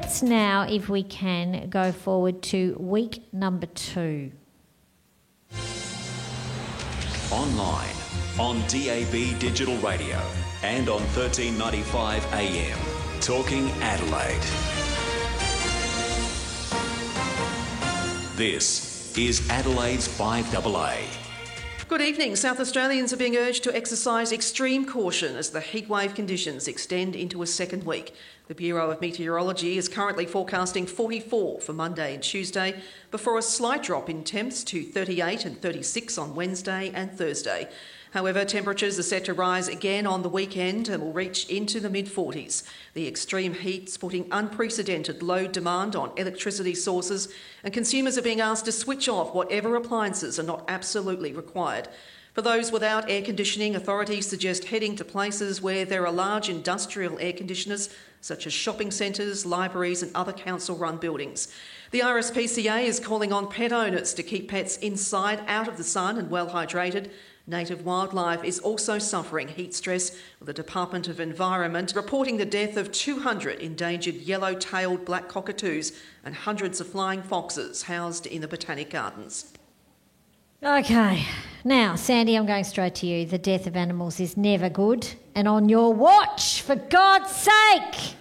let's now, if we can, go forward to week number 2. Online, on DAB Digital Radio and on 1395 AM. Talking Adelaide. This is Adelaide's 5AA. Good evening. South Australians are being urged to exercise extreme caution as the heatwave conditions extend into a second week. The Bureau of Meteorology is currently forecasting 44 for Monday and Tuesday, before a slight drop in temps to 38 and 36 on Wednesday and Thursday. However, temperatures are set to rise again on the weekend and will reach into the mid-40s. The extreme heat's putting unprecedented load demand on electricity sources, and consumers are being asked to switch off whatever appliances are not absolutely required. For those without air conditioning, authorities suggest heading to places where there are large industrial air conditioners, such as shopping centres, libraries and other council-run buildings. The RSPCA is calling on pet owners to keep pets inside, out of the sun and well hydrated. Native wildlife is also suffering heat stress, with the Department of Environment reporting the death of 200 endangered yellow-tailed black cockatoos and hundreds of flying foxes housed in the Botanic Gardens. Okay, now, Sandy, I'm going straight to you. The death of animals is never good, and on your watch, for God's sake!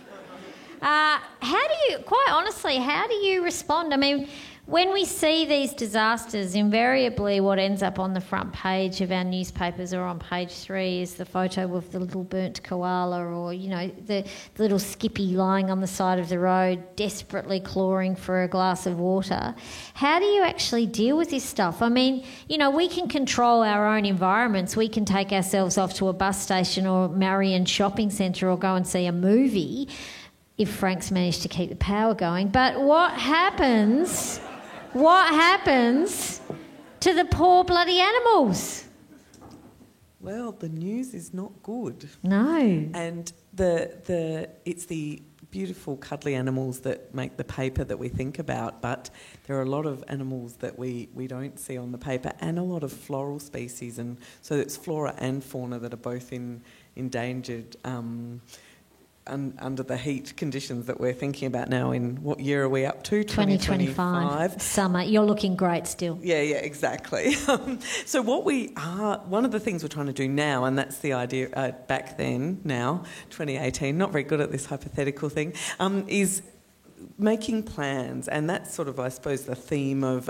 Quite honestly, how do you respond? I mean, when we see these disasters, invariably what ends up on the front page of our newspapers or on page 3 is the photo of the little burnt koala, or, you know, the little skippy lying on the side of the road desperately clawing for a glass of water. How do you actually deal with this stuff? I mean, you know, we can control our own environments. We can take ourselves off to a bus station or Marion shopping centre or go and see a movie if Frank's managed to keep the power going. But what happens to the poor bloody animals? Well, the news is not good. No. And it's the beautiful cuddly animals that make the paper that we think about, but there are a lot of animals that we don't see on the paper, and a lot of floral species, and so it's flora and fauna that are both endangered under the heat conditions that we're thinking about now. In what year are we up to? 2025. Summer. You're looking great still. Yeah, exactly. So one of the things we're trying to do now, and that's the idea back then, now, 2018, not very good at this hypothetical thing, is making plans. And that's sort of, I suppose, the theme of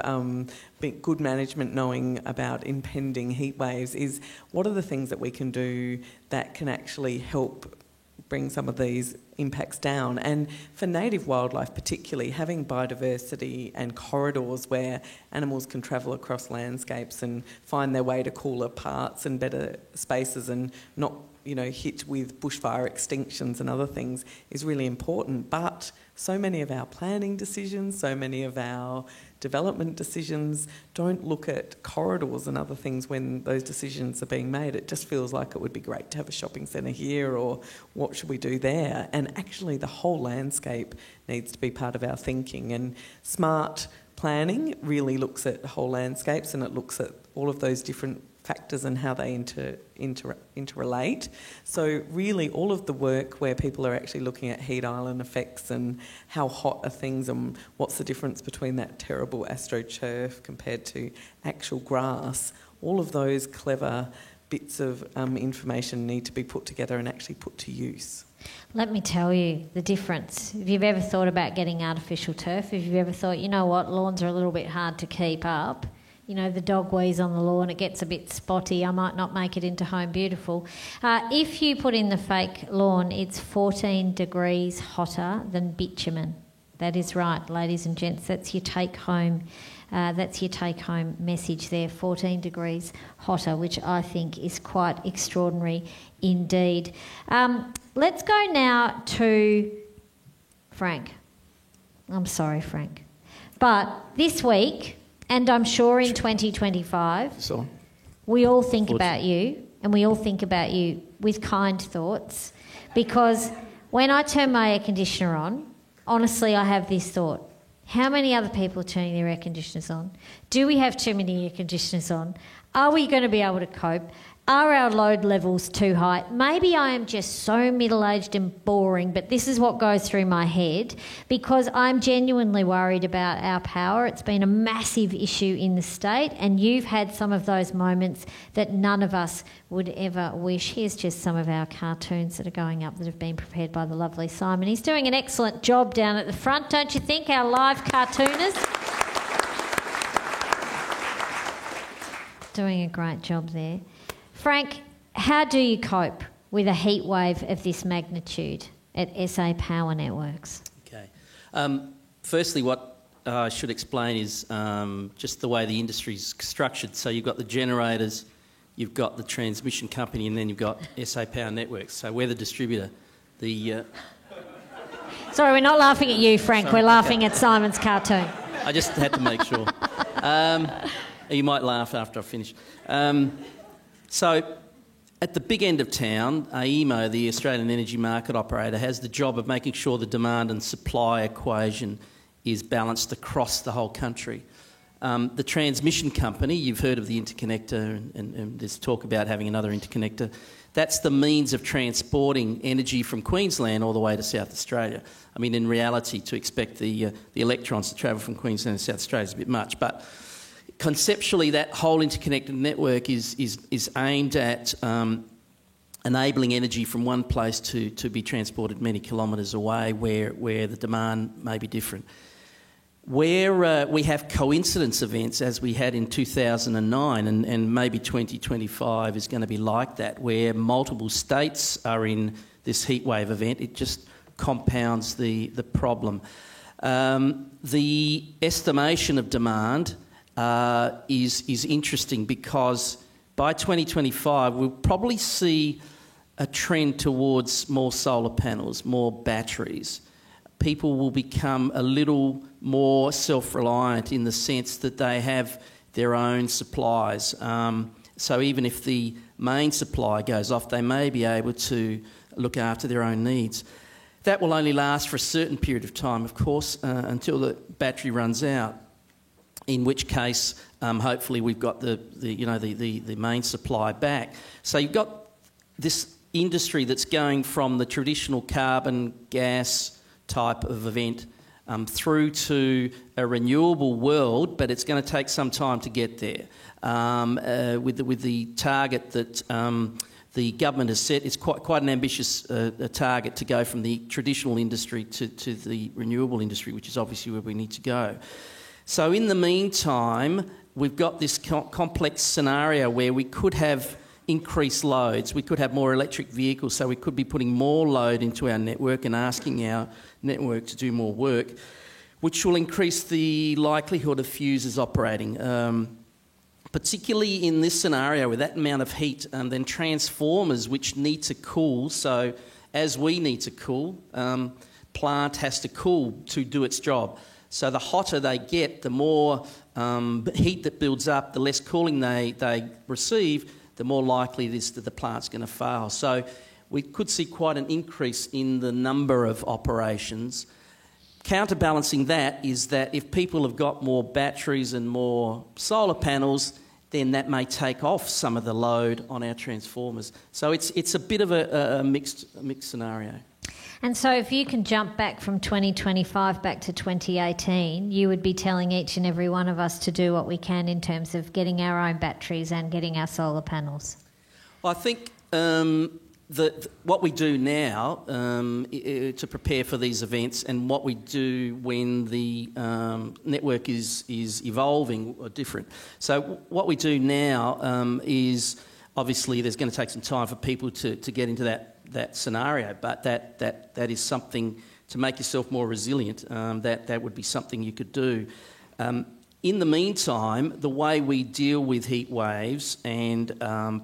good management, knowing about impending heat waves, is what are the things that we can do that can actually help bring some of these impacts down. And for native wildlife particularly, having biodiversity and corridors where animals can travel across landscapes and find their way to cooler parts and better spaces and not, hit with bushfire extinctions and other things is really important. But so many of our planning decisions, so many of our development decisions don't look at corridors and other things when those decisions are being made. It just feels like it would be great to have a shopping centre here, or what should we do there? And actually the whole landscape needs to be part of our thinking. And smart planning really looks at whole landscapes, and it looks at all of those different factors and how they interrelate. So really all of the work where people are actually looking at heat island effects and how hot are things and what's the difference between that terrible astroturf compared to actual grass, all of those clever bits of information need to be put together and actually put to use. Let me tell you the difference. If you've ever thought about getting artificial turf, if you've ever thought, you know what, lawns are a little bit hard to keep up, the dog wheeze on the lawn, it gets a bit spotty, I might not make it into Home Beautiful. If you put in the fake lawn, it's 14 degrees hotter than bitumen. That is right, ladies and gents, that's your take-home message there, 14 degrees hotter, which I think is quite extraordinary indeed. Let's go now to Frank. I'm sorry, Frank. But this week, and I'm sure in 2025, we all think about you, and we all think about you with kind thoughts, because when I turn my air conditioner on, honestly, I have this thought: how many other people are turning their air conditioners on? Do we have too many air conditioners on? Are we going to be able to cope? Are our load levels too high? Maybe I am just so middle-aged and boring, but this is what goes through my head because I'm genuinely worried about our power. It's been a massive issue in the state, and you've had some of those moments that none of us would ever wish. Here's just some of our cartoons that are going up that have been prepared by the lovely Simon. He's doing an excellent job down at the front, don't you think, our live cartoonist? Doing a great job there. Frank, how do you cope with a heat wave of this magnitude at SA Power Networks? Okay. Firstly, what I should explain is just the way the industry is structured. So you've got the generators, you've got the transmission company, and then you've got SA Power Networks. So we're the distributor. Sorry, we're not laughing at you, Frank. We're laughing at Simon's cartoon. I just had to make sure. You might laugh after I finish. So at the big end of town, AEMO, the Australian Energy Market Operator, has the job of making sure the demand and supply equation is balanced across the whole country. The transmission company, you've heard of the interconnector and there's talk about having another interconnector. That's the means of transporting energy from Queensland all the way to South Australia. I mean, in reality, to expect the electrons to travel from Queensland to South Australia is a bit much, but conceptually, that whole interconnected network is aimed at enabling energy from one place to be transported many kilometres away where the demand may be different. Where we have coincidence events, as we had in 2009, and maybe 2025 is going to be like that, where multiple states are in this heatwave event, it just compounds the problem. The estimation of demand is interesting because by 2025 we'll probably see a trend towards more solar panels, more batteries. People will become a little more self-reliant in the sense that they have their own supplies. So even if the main supply goes off, they may be able to look after their own needs. That will only last for a certain period of time, of course, until the battery runs out. In which case, hopefully, we've got the main supply back. So you've got this industry that's going from the traditional carbon gas type of event through to a renewable world, but it's going to take some time to get there. With the target that the government has set, it's quite an ambitious target to go from the traditional industry to the renewable industry, which is obviously where we need to go. So in the meantime, we've got this complex scenario where we could have increased loads, we could have more electric vehicles, so we could be putting more load into our network and asking our network to do more work, which will increase the likelihood of fuses operating. Particularly in this scenario with that amount of heat, then transformers which need to cool, so as we need to cool, plant has to cool to do its job. So the hotter they get, the more heat that builds up, the less cooling they receive, the more likely it is that the plant's going to fail. So we could see quite an increase in the number of operations. Counterbalancing that is that if people have got more batteries and more solar panels, then that may take off some of the load on our transformers. So it's a bit of a mixed scenario. And so if you can jump back from 2025 back to 2018, you would be telling each and every one of us to do what we can in terms of getting our own batteries and getting our solar panels. Well, I think what we do now to prepare for these events and what we do when the network is evolving are different. So what we do now is obviously there's going to take some time for people to get into that scenario, but that is something to make yourself more resilient. That would be something you could do. In the meantime, the way we deal with heat waves and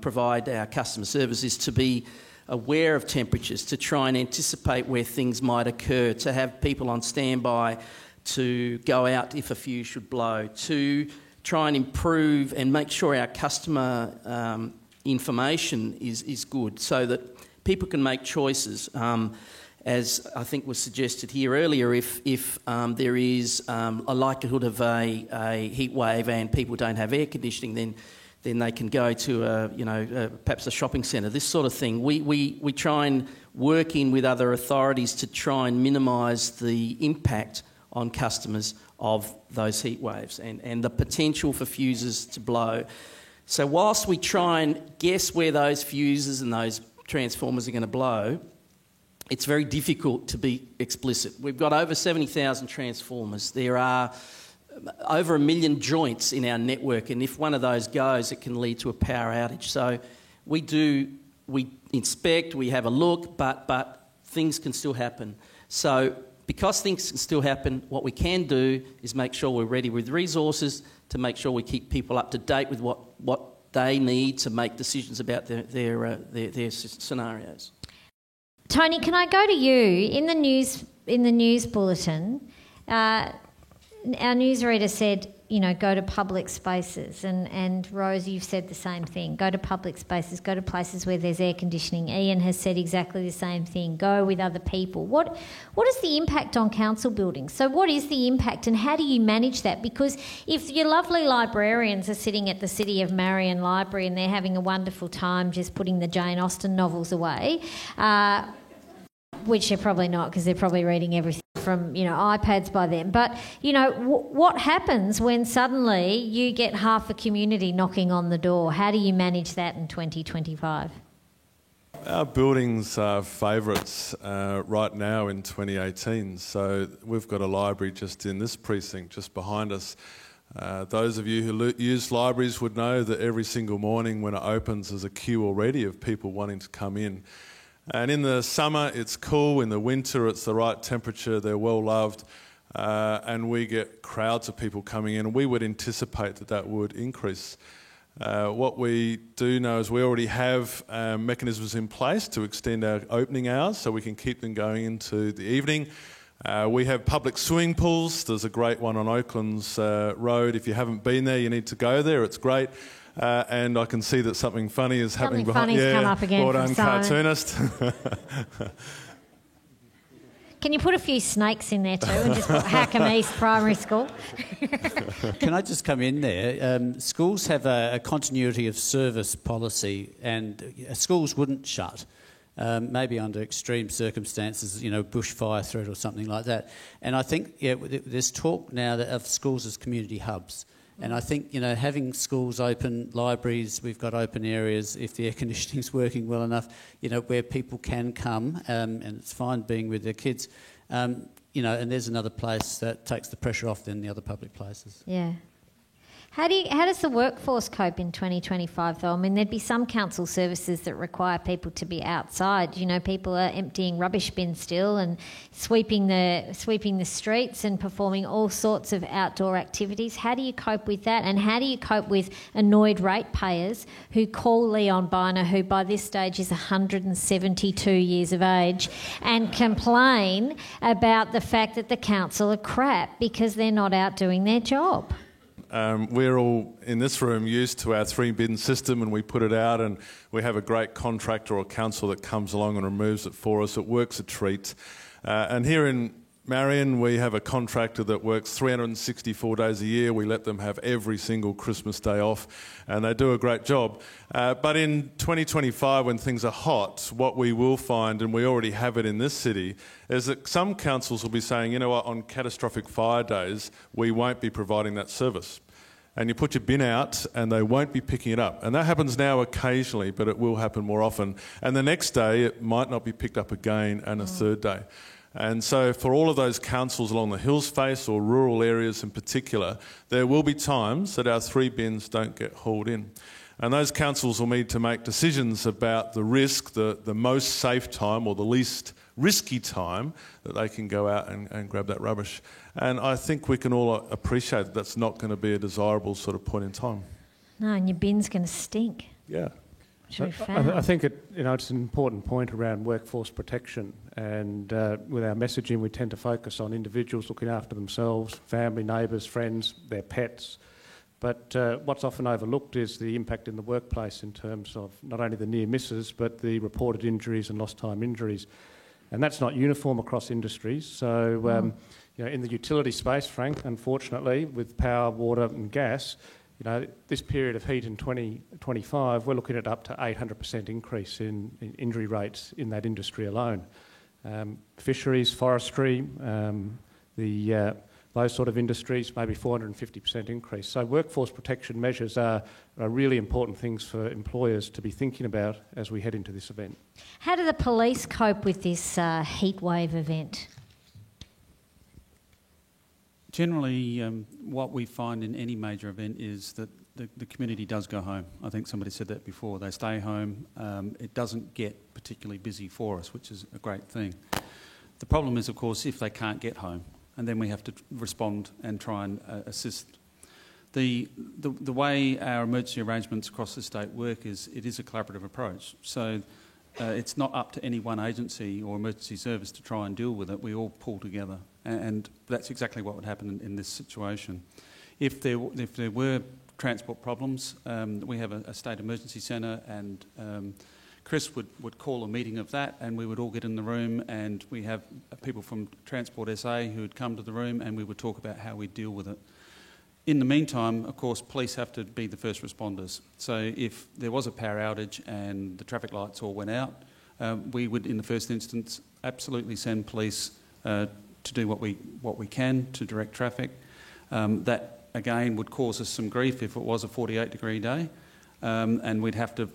provide our customer service is to be aware of temperatures, to try and anticipate where things might occur, to have people on standby, to go out if a fuse should blow, to try and improve and make sure our customer information is good so that people can make choices. As I think was suggested here earlier, if there is a likelihood of a heat wave and people don't have air conditioning, then then they can go to perhaps a shopping centre, this sort of thing. We try and work in with other authorities to try and minimise the impact on customers of those heat waves and the potential for fuses to blow. So whilst we try and guess where those fuses and those transformers are going to blow, it's very difficult to be explicit. We've got over 70,000 transformers. There are over 1 million joints in our network, and if one of those goes, it can lead to a power outage. So we inspect, we have a look, but things can still happen. So because things can still happen, what we can do is make sure we're ready with resources to make sure we keep people up to date with what they need to make decisions about their scenarios. Tony, can I go to you? In the news bulletin, our newsreader said, go to public spaces. And Rose, you've said the same thing. Go to public spaces, go to places where there's air conditioning. Ian has said exactly the same thing. Go with other people. What is the impact on council buildings? So what is the impact and how do you manage that? Because if your lovely librarians are sitting at the City of Marion Library and they're having a wonderful time just putting the Jane Austen novels away, which they're probably not because they're probably reading everything from, iPads by then. But, what happens when suddenly you get half a community knocking on the door? How do you manage that in 2025? Our buildings are favourites right now in 2018. So we've got a library just in this precinct, just behind us. Those of you who use libraries would know that every single morning when it opens there's a queue already of people wanting to come in. And in the summer it's cool, in the winter it's the right temperature, they're well loved, and we get crowds of people coming in, and we would anticipate that would increase. What we do know is we already have mechanisms in place to extend our opening hours so we can keep them going into the evening. We have public swimming pools. There's a great one on Oaklands Road. If you haven't been there, you need to go there. It's great. And I can see that something funny is happening behind. Something funny's come up again. Well done, cartoonist. Can you put a few snakes in there too and just put Hackham East Primary School? Can I just come in there? Schools have a continuity of service policy, and schools wouldn't shut. Maybe under extreme circumstances, bushfire threat or something like that. And I think there's talk now of schools as community hubs. And I think, having schools open, libraries, we've got open areas, if the air conditioning's working well enough, where people can come, and it's fine being with their kids, and there's another place that takes the pressure off than the other public places. Yeah. How does the workforce cope in 2025 though? I mean, there'd be some council services that require people to be outside. People are emptying rubbish bins still and sweeping the streets and performing all sorts of outdoor activities. How do you cope with that? And how do you cope with annoyed ratepayers who call Leon Biner, who by this stage is 172 years of age, and complain about the fact that the council are crap because they're not out doing their job? We're all in this room used to our 3-bin system, and we put it out, and we have a great contractor or council that comes along and removes it for us. It works a treat. And here in Marion, we have a contractor that works 364 days a year. We let them have every single Christmas day off, and they do a great job. But in 2025, when things are hot, what we will find, and we already have it in this city, is that some councils will be saying, what, on catastrophic fire days, we won't be providing that service. And you put your bin out and they won't be picking it up. And that happens now occasionally, but it will happen more often. And the next day, it might not be picked up again, and a third day. And so for all of those councils along the hills face or rural areas in particular, there will be times that our 3 bins don't get hauled in. And those councils will need to make decisions about the risk, the most safe time or the least risky time that they can go out and grab that rubbish. And I think we can all appreciate that that's not going to be a desirable sort of point in time. No, and your bin's going to stink. Yeah. I think it's an important point around workforce protection, and with our messaging we tend to focus on individuals looking after themselves, family, neighbours, friends, their pets. But what's often overlooked is the impact in the workplace in terms of not only the near misses but the reported injuries and lost time injuries. And that's not uniform across industries. So in the utility space, Frank, unfortunately, with power, water and gas, this period of heat in 2025, we're looking at up to 800% increase in injury rates in that industry alone. Fisheries, forestry, those sort of industries, maybe 450% increase. So workforce protection measures are really important things for employers to be thinking about as we head into this event. How do the police cope with this heat wave event? Generally, what we find in any major event is that the community does go home. I think somebody said that before. They stay home. It doesn't get particularly busy for us, which is a great thing. The problem is, of course, if they can't get home, and then we have to respond and try and assist. The way our emergency arrangements across the state work is it is a collaborative approach. So it's not up to any one agency or emergency service to try and deal with it. We all pull together, and that's exactly what would happen in this situation. If there were transport problems, we have a state emergency centre, and Chris would call a meeting of that, and we would all get in the room, and we have people from Transport SA who would come to the room, and we would talk about how we deal with it. In the meantime, of course, police have to be the first responders. So if there was a power outage and the traffic lights all went out, we would, in the first instance, absolutely send police to do what we can to direct traffic. That, again, would cause us some grief if it was a 48-degree day. And we'd have to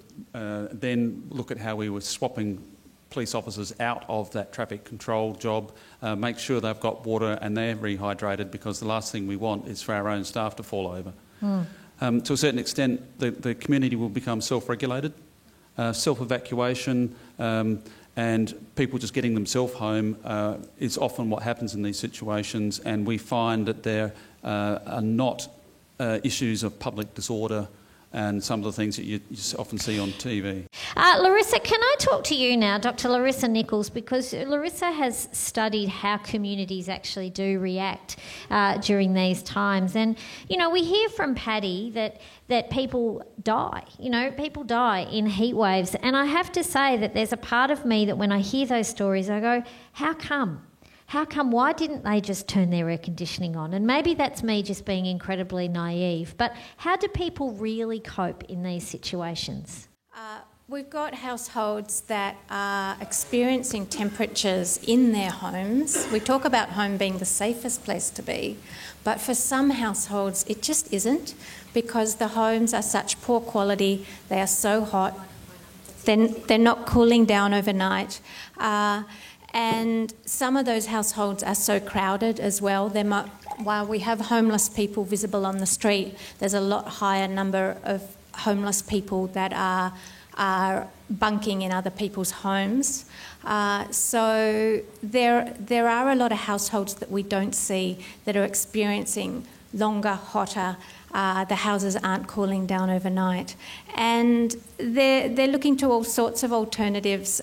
then look at how we were swapping police officers out of that traffic control job, make sure they've got water and they're rehydrated, because the last thing we want is for our own staff to fall over. To a certain extent, the community will become self-regulated, self-evacuation, and people just getting themselves home is often what happens in these situations, and we find that there are not issues of public disorder and some of the things that you often see on TV. Larissa, can I talk to you now, Dr. Larissa Nichols, because Larissa has studied how communities actually do react during these times. And, we hear from Paddy that people die. People die in heat waves. And I have to say that there's a part of me that when I hear those stories, I go, how come? How come? Why didn't they just turn their air conditioning on? And maybe that's me just being incredibly naive, but how do people really cope in these situations? We've got households that are experiencing temperatures in their homes. We talk about home being the safest place to be, but for some households it just isn't, because the homes are such poor quality, they are so hot, they're not cooling down overnight. And some of those households are so crowded as well. While we have homeless people visible on the street, there's a lot higher number of homeless people that are bunking in other people's homes. So there are a lot of households that we don't see that are experiencing longer, hotter. The houses aren't cooling down overnight, and they're looking to all sorts of alternatives.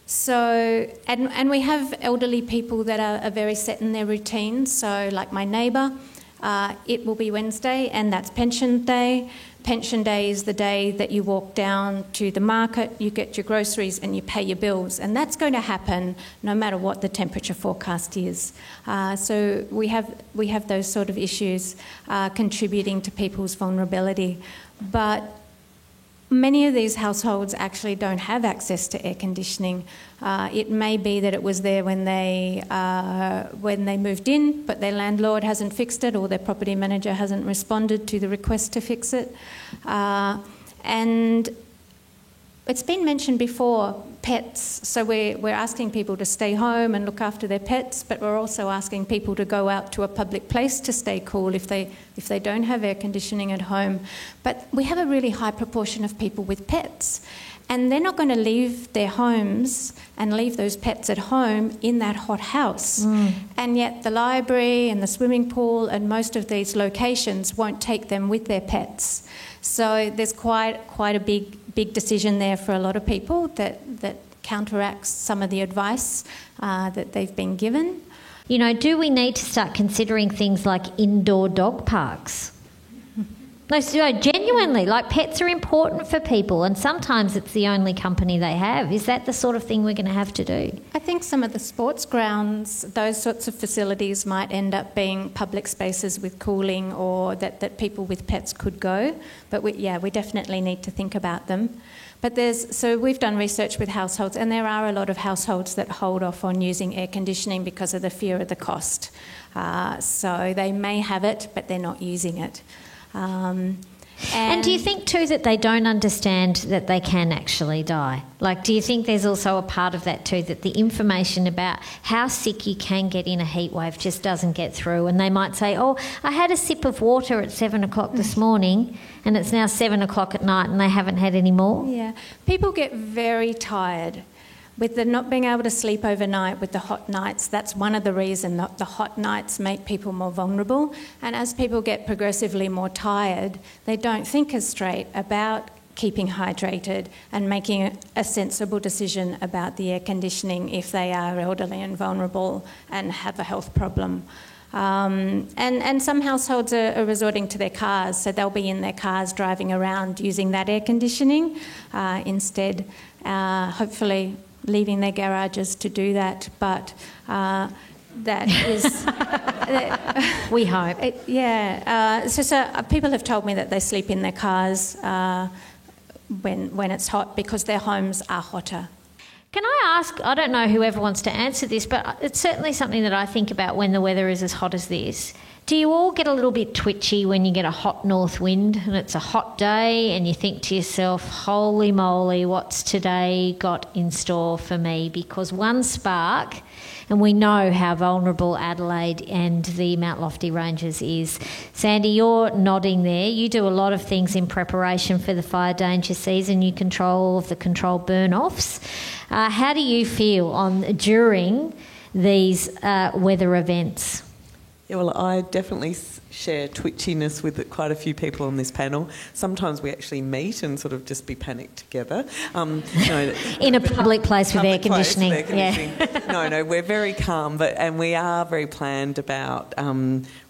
So, and we have elderly people that are very set in their routines. So, like my neighbour, it will be Wednesday, and that's pension day. Pension day is the day that you walk down to the market, you get your groceries, and you pay your bills. And that's going to happen no matter what the temperature forecast is. So we have those sort of issues contributing to people's vulnerability. But many of these households actually don't have access to air conditioning. It may be that it was there when they moved in, but their landlord hasn't fixed it, or their property manager hasn't responded to the request to fix it. And it's been mentioned before, pets. So we're asking people to stay home and look after their pets, but we're also asking people to go out to a public place to stay cool if they don't have air conditioning at home. But we have a really high proportion of people with pets, and they're not going to leave their homes and leave those pets at home in that hot house. And yet the library and the swimming pool and most of these locations won't take them with their pets. So there's quite a big decision there for a lot of people that counteracts some of the advice that they've been given. Do we need to start considering things like indoor dog parks? No, so genuinely, like pets are important for people and sometimes it's the only company they have. Is that the sort of thing we're going to have to do? I think some of the sports grounds, those sorts of facilities might end up being public spaces with cooling or that people with pets could go. But we definitely need to think about them. But so we've done research with households and there are a lot of households that hold off on using air conditioning because of the fear of the cost. So they may have it, but they're not using it. And do you think too that they don't understand that they can actually die? Like, do you think there's also a part of that too, that the information about how sick you can get in a heat wave just doesn't get through, and they might say, oh, I had a sip of water at 7 o'clock this morning and it's now 7 o'clock at night and they haven't had any more? Yeah, people get very tired. With the not being able to sleep overnight with the hot nights, that's one of the reasons that the hot nights make people more vulnerable. And as people get progressively more tired, they don't think as straight about keeping hydrated and making a sensible decision about the air conditioning if they are elderly and vulnerable and have a health problem. And some households are resorting to their cars, so they'll be in their cars driving around using that air conditioning instead, hopefully leaving their garages to do that, but that is... we hope. So people have told me that they sleep in their cars when it's hot because their homes are hotter. Can I ask, I don't know whoever wants to answer this, but it's certainly something that I think about when the weather is as hot as this. Do you all get a little bit twitchy when you get a hot north wind and it's a hot day and you think to yourself, holy moly, what's today got in store for me? Because one spark, and we know how vulnerable Adelaide and the Mount Lofty Ranges is. Sandy, you're nodding there. You do a lot of things in preparation for the fire danger season. You control all of the controlled burn-offs. How do you feel during these weather events? Yeah, well, I definitely share twitchiness with quite a few people on this panel. Sometimes we actually meet and sort of just be panicked together. In a public place with air conditioning. Yeah. No, we're very calm, and we are very planned about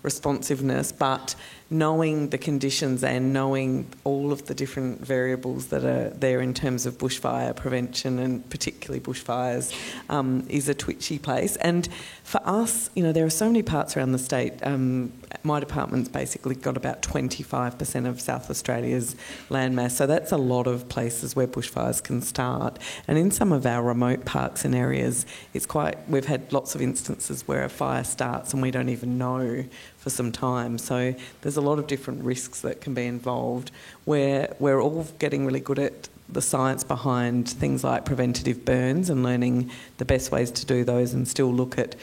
responsiveness, but knowing the conditions and knowing all of the different variables that are there in terms of bushfire prevention and particularly bushfires is a twitchy place. And for us, there are so many parts around the state. My department's basically got about 25% of South Australia's landmass, so that's a lot of places where bushfires can start. And in some of our remote parks and areas, we've had lots of instances where a fire starts and we don't even know for some time. So there's a lot of different risks that can be involved where we're all getting really good at the science behind things like preventative burns and learning the best ways to do those and still look at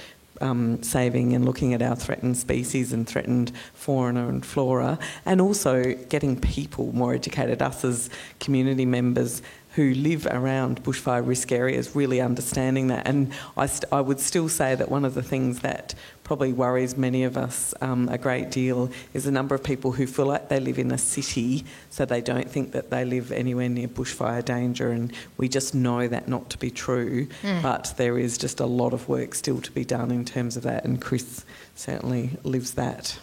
saving and looking at our threatened species and threatened fauna and flora, and also getting people more educated, us as community members who live around bushfire risk areas, really understanding that. And I would still say that one of the things that probably worries many of us a great deal is the number of people who feel like they live in a city, so they don't think that they live anywhere near bushfire danger, and we just know that not to be true. But there is just a lot of work still to be done in terms of that, and Chris certainly lives that.